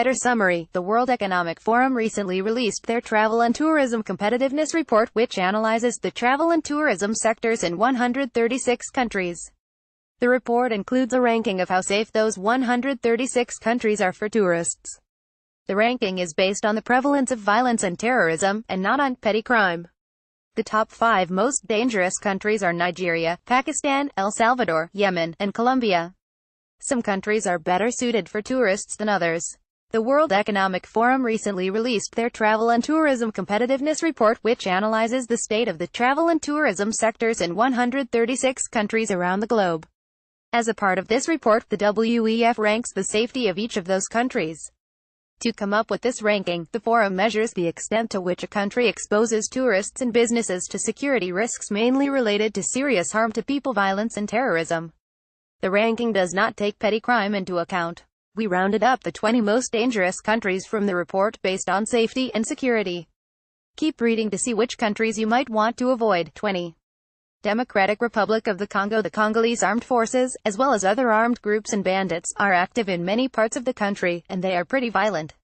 Insider Summary. The World Economic Forum recently released their Travel and Tourism Competitiveness Report, which analyzes the travel and tourism sectors in 136 countries. The report includes a ranking of how safe those 136 countries are for tourists. The ranking is based on the prevalence of violence and terrorism, and not on petty crime. The top 5 most dangerous countries are Nigeria, Pakistan, El Salvador, Yemen, and Colombia. Some countries are better suited for tourists than others. The World Economic Forum recently released their Travel and Tourism Competitiveness Report, which analyzes the state of the travel and tourism sectors in 136 countries around the globe. As a part of this report, the WEF ranks the safety of each of those countries. To come up with this ranking, the forum measures the extent to which a country exposes tourists and businesses to security risks mainly related to serious harm to people, violence, and terrorism. The ranking does not take petty crime into account. We rounded up the 20 most dangerous countries from the report based on safety and security. Keep reading to see which countries you might want to avoid. 20. Democratic Republic of the Congo. The Congolese armed forces, as well as other armed groups and bandits, are active in many parts of the country, and they are pretty violent.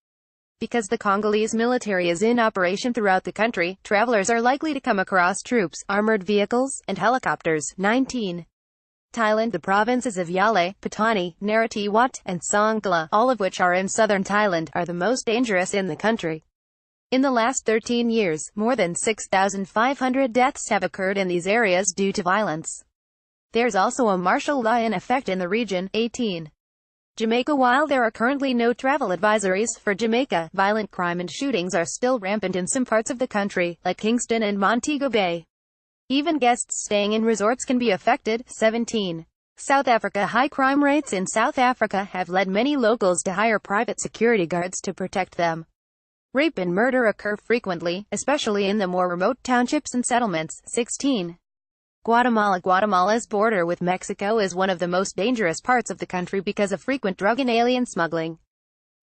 Because the Congolese military is in operation throughout the country, travelers are likely to come across troops, armored vehicles, and helicopters. 19. Thailand. The provinces of Yale, Patani, Narathiwat, and Songkhla, all of which are in southern Thailand, are the most dangerous in the country. In the last 13 years, more than 6,500 deaths have occurred in these areas due to violence. There's also a martial law in effect in the region. 18. Jamaica. While there are currently no travel advisories for Jamaica, violent crime and shootings are still rampant in some parts of the country, like Kingston and Montego Bay. Even guests staying in resorts can be affected. 17. South Africa. High crime rates in South Africa have led many locals to hire private security guards to protect them. Rape and murder occur frequently, especially in the more remote townships and settlements. 16. Guatemala. Guatemala's border with Mexico is one of the most dangerous parts of the country because of frequent drug and alien smuggling.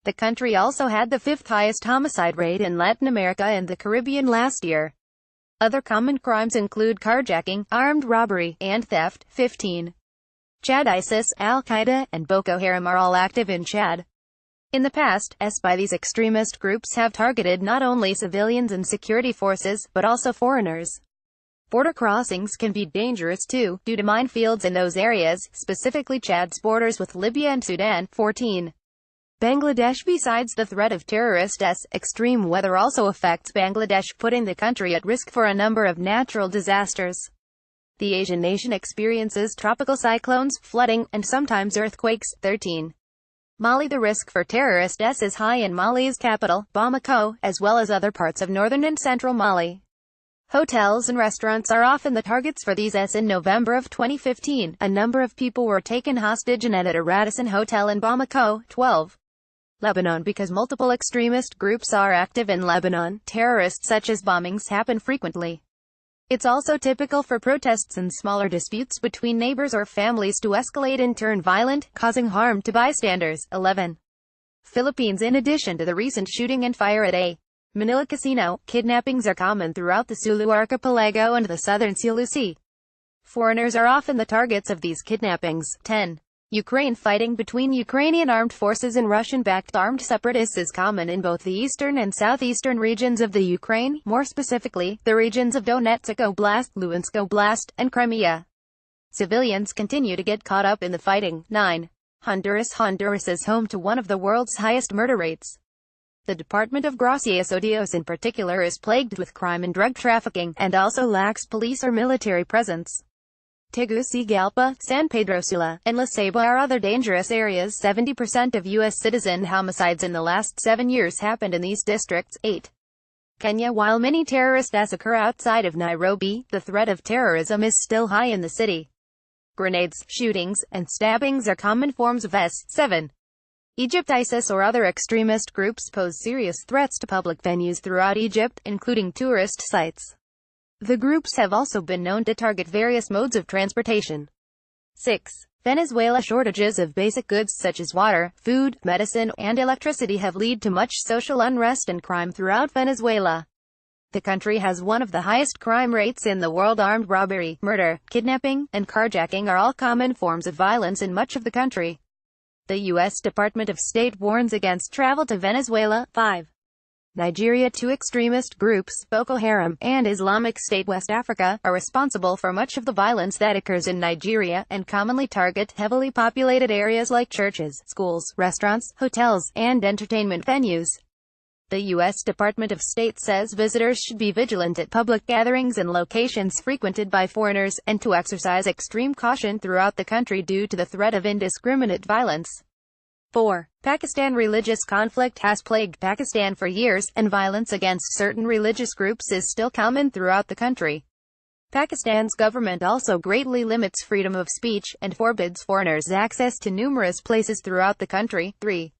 The country also had the 5th highest homicide rate in Latin America and the Caribbean last year. Other common crimes include carjacking, armed robbery, and theft. 15. Chad. ISIS, Al-Qaeda, and Boko Haram are all active in Chad. In the past, by these extremist groups have targeted not only civilians and security forces, but also foreigners. Border crossings can be dangerous too, due to minefields in those areas, specifically Chad's borders with Libya and Sudan. 14. Bangladesh. Besides the threat of terrorists, extreme weather also affects Bangladesh, putting the country at risk for a number of natural disasters. The Asian nation experiences tropical cyclones, flooding, and sometimes earthquakes. 13. Mali. The risk for terrorists is high in Mali's capital, Bamako, as well as other parts of northern and central Mali. Hotels and restaurants are often the targets for these. In November of 2015, a number of people were taken hostage and at a Radisson hotel in Bamako. 12. Lebanon. Because multiple extremist groups are active in Lebanon, terrorists such as bombings happen frequently. It's also typical for protests and smaller disputes between neighbors or families to escalate and turn violent, causing harm to bystanders. 11. Philippines. In addition to the recent shooting and fire at a Manila casino, kidnappings are common throughout the Sulu archipelago and the southern Sulu Sea. Foreigners are often the targets of these kidnappings. 10. Ukraine. Fighting between Ukrainian armed forces and Russian-backed armed separatists is common in both the eastern and southeastern regions of the Ukraine, more specifically, the regions of Donetsk Oblast, Luhansk Oblast, and Crimea. Civilians continue to get caught up in the fighting. 9. Honduras. Honduras is home to one of the world's highest murder rates. The Department of Gracias a Dios in particular is plagued with crime and drug trafficking, and also lacks police or military presence. Tegucigalpa, San Pedro Sula, and La Ceiba are other dangerous areas. 70% of U.S. citizen homicides in the last 7 years happened in these districts. 8. Kenya. While many terrorist attacks occur outside of Nairobi, the threat of terrorism is still high in the city. Grenades, shootings, and stabbings are common forms of 7. Egypt. ISIS or other extremist groups pose serious threats to public venues throughout Egypt, including tourist sites. The groups have also been known to target various modes of transportation. 6. Venezuela. Shortages of basic goods such as water, food, medicine, and electricity have led to much social unrest and crime throughout Venezuela. The country has one of the highest crime rates in the world. Armed robbery, murder, kidnapping, and carjacking are all common forms of violence in much of the country. The U.S. Department of State warns against travel to Venezuela. 5. Nigeria. Two extremist groups, Boko Haram and Islamic State West Africa, are responsible for much of the violence that occurs in Nigeria, and commonly target heavily populated areas like churches, schools, restaurants, hotels, and entertainment venues. The U.S. Department of State says visitors should be vigilant at public gatherings and locations frequented by foreigners, and to exercise extreme caution throughout the country due to the threat of indiscriminate violence. 4. Pakistan. Religious conflict has plagued Pakistan for years, and violence against certain religious groups is still common throughout the country. Pakistan's government also greatly limits freedom of speech, and forbids foreigners access to numerous places throughout the country. 3.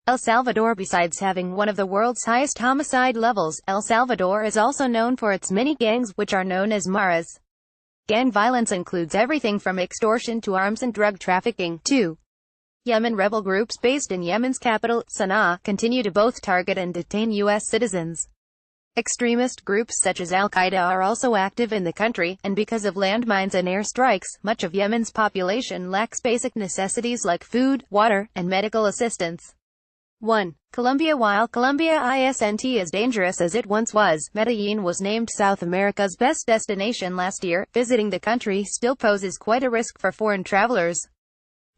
El Salvador. Besides having one of the world's highest homicide levels, El Salvador is also known for its many gangs, which are known as maras. Gang violence includes everything from extortion to arms and drug trafficking. 2. Yemen. Rebel groups based in Yemen's capital, Sana'a, continue to both target and detain U.S. citizens. Extremist groups such as Al-Qaeda are also active in the country, and because of landmines and airstrikes, much of Yemen's population lacks basic necessities like food, water, and medical assistance. 1. Colombia. While Colombia isn't as dangerous as it once was, Medellin was named South America's best destination last year. Visiting the country still poses quite a risk for foreign travelers.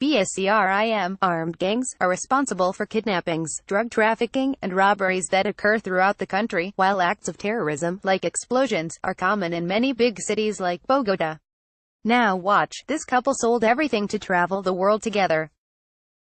BSCRIM, armed gangs, are responsible for kidnappings, drug trafficking, and robberies that occur throughout the country, while acts of terrorism, like explosions, are common in many big cities like Bogota. Now watch. This couple sold everything to travel the world together.